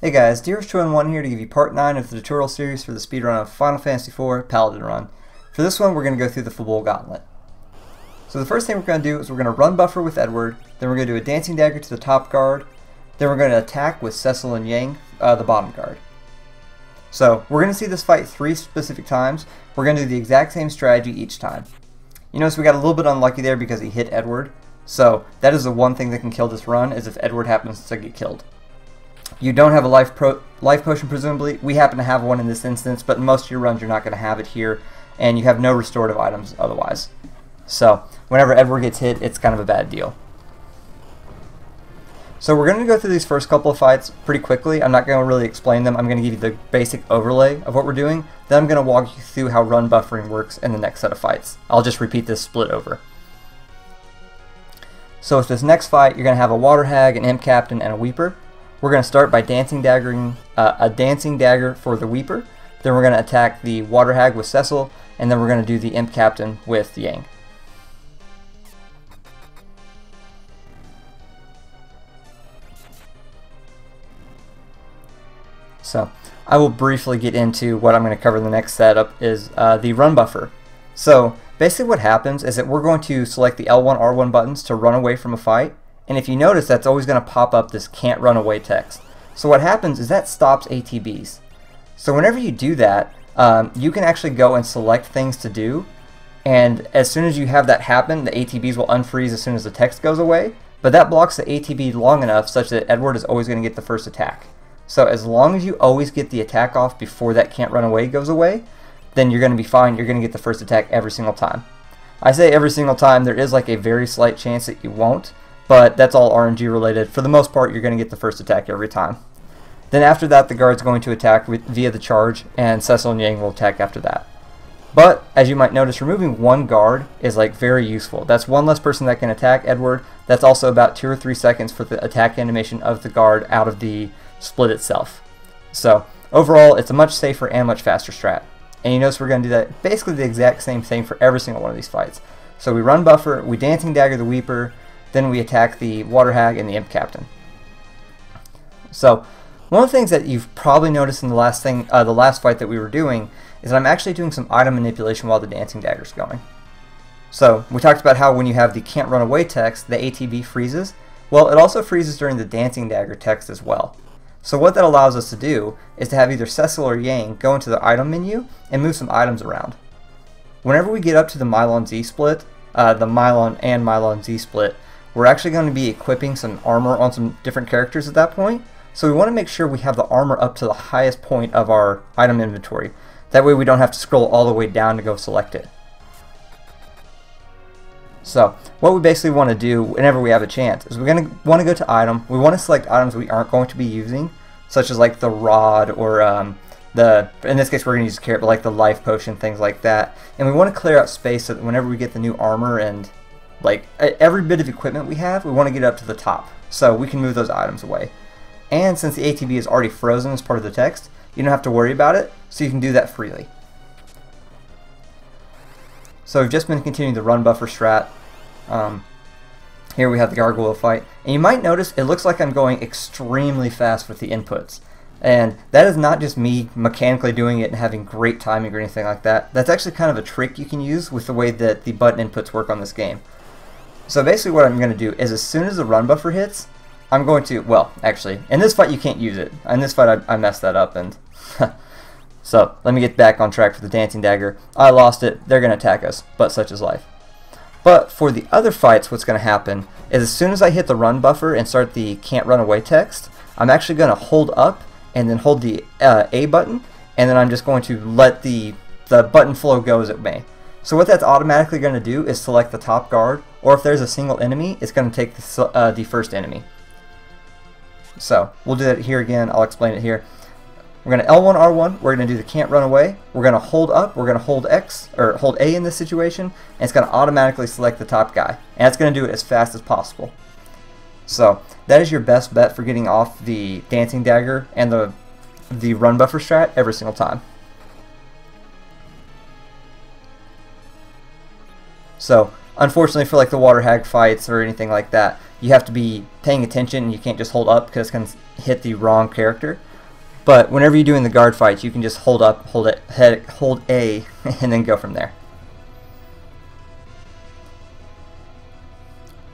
Hey guys, Dearest211 here to give you part 9 of the tutorial series for the speedrun of Final Fantasy IV Paladin run. For this one, we're going to go through the Fabul Gauntlet. So the first thing we're going to do is we're going to run buffer with Edward, then we're going to do a dancing dagger to the top guard, then we're going to attack with Cecil and Yang, the bottom guard. So we're going to see this fight 3 specific times. We're going to do the exact same strategy each time. You notice we got a little bit unlucky there because he hit Edward. So that is the one thing that can kill this run, is if Edward happens to get killed. You don't have a life potion, presumably. We happen to have one in this instance, but in most of your runs you're not going to have it here, and you have no restorative items otherwise. So whenever Edward gets hit, it's kind of a bad deal. So we're going to go through these first couple of fights pretty quickly. I'm not going to really explain them. I'm going to give you the basic overlay of what we're doing. Then I'm going to walk you through how run buffering works in the next set of fights. I'll just repeat this split over. So with this next fight, you're going to have a Water Hag, an Imp Captain, and a Weeper. We're going to start by dancing daggering a dancing dagger for the Weeper. Then we're going to attack the Water Hag with Cecil, and then we're going to do the Imp Captain with Yang. So I will briefly get into what I'm going to cover in the next setup is the run buffer. So basically what happens is that we're going to select the L1, R1 buttons to run away from a fight. And if you notice, that's always going to pop up this can't run away text. So what happens is that stops ATBs. So whenever you do that, you can actually go and select things to do. And as soon as you have that happen, the ATBs will unfreeze as soon as the text goes away. But that blocks the ATB long enough such that Edward is always going to get the first attack. So as long as you always get the attack off before that can't run away goes away, then you're going to be fine. You're going to get the first attack every single time. I say every single time. There is like a very slight chance that you won't. But that's all RNG related. For the most part, you're going to get the first attack every time. Then after that, the guard's going to attack via the charge, and Cecil and Yang will attack after that. But, as you might notice, removing one guard is like very useful. That's one less person that can attack Edward. That's also about 2 or 3 seconds for the attack animation of the guard out of the split itself. So, overall, it's a much safer and much faster strat. And you notice we're going to do that basically the exact same thing for every single one of these fights. So we run buffer, we dancing dagger the Weeper, then we attack the Water Hag and the Imp Captain. So one of the things that you've probably noticed in the last fight that we were doing is that I'm actually doing some item manipulation while the dancing dagger's going. So we talked about how when you have the can't run away text, the ATB freezes. Well, it also freezes during the dancing dagger text as well. So what that allows us to do is to have either Cecil or Yang go into the item menu and move some items around. Whenever we get up to the Mylon Z split, the Mylon and Mylon Z split, we're actually going to be equipping some armor on some different characters at that point. So we want to make sure we have the armor up to the highest point of our item inventory. That way we don't have to scroll all the way down to go select it. So what we basically want to do whenever we have a chance is we're going to want to go to item. We want to select items we aren't going to be using, such as like the rod or in this case we're going to use carrot, but like the life potion, things like that. And we want to clear out space so that whenever we get the new armor and like every bit of equipment we have, we want to get it up to the top so we can move those items away. And since the ATB is already frozen as part of the text, you don't have to worry about it, so you can do that freely. So we've just been continuing the run buffer strat. Here we have the gargoyle fight, and you might notice it looks like I'm going extremely fast with the inputs. And that is not just me mechanically doing it and having great timing or anything like that. That's actually kind of a trick you can use with the way that the button inputs work on this game. So basically what I'm going to do is as soon as the run buffer hits, I'm going to, well, actually, in this fight you can't use it. In this fight I messed that up, and so let me get back on track for the dancing dagger. I lost it. They're going to attack us, but such is life. But for the other fights, what's going to happen is as soon as I hit the run buffer and start the can't run away text, I'm actually going to hold up and then hold the A button, and then I'm just going to let the button flow go as it may. So what that's automatically going to do is select the top guard, or if there's a single enemy, it's going to take the first enemy. So we'll do that here again. I'll explain it here. We're going to L1 R1. We're going to do the can't run away. We're going to hold up. We're going to hold X or hold A in this situation, and it's going to automatically select the top guy, and it's going to do it as fast as possible. So that is your best bet for getting off the dancing dagger and the run buffer strat every single time. So unfortunately for like the Water Hag fights or anything like that, you have to be paying attention and you can't just hold up because it's going to hit the wrong character. But whenever you're doing the guard fights, you can just hold up, hold A, and then go from there.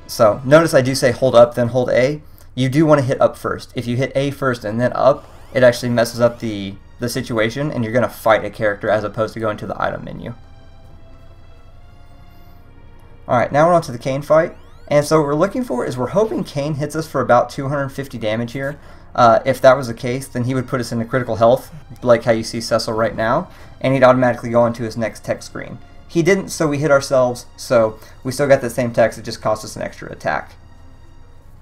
So notice I do say hold up, then hold A. You do want to hit up first. If you hit A first and then up, it actually messes up the situation, and you're going to fight a character as opposed to going to the item menu. Alright, now we're on to the Kain fight. And so what we're looking for is we're hoping Kain hits us for about 250 damage here. If that was the case, then he would put us into critical health, like how you see Cecil right now, and he'd automatically go on to his next tech screen. He didn't, so we hit ourselves, so we still got the same techs, it just cost us an extra attack.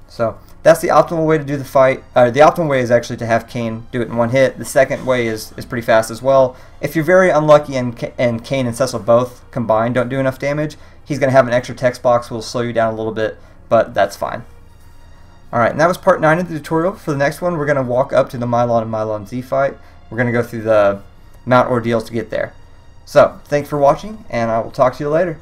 So that's the optimal way to do the fight. The optimal way is actually to have Kain do it in one hit. The second way is pretty fast as well. If you're very unlucky and Kain and Cecil both combined don't do enough damage, he's going to have an extra text box, will slow you down a little bit, but that's fine. Alright, and that was part 9 of the tutorial. For the next one, we're going to walk up to the Mylon and Mylon Z fight. We're going to go through the mount ordeals to get there. So, thanks for watching, and I will talk to you later.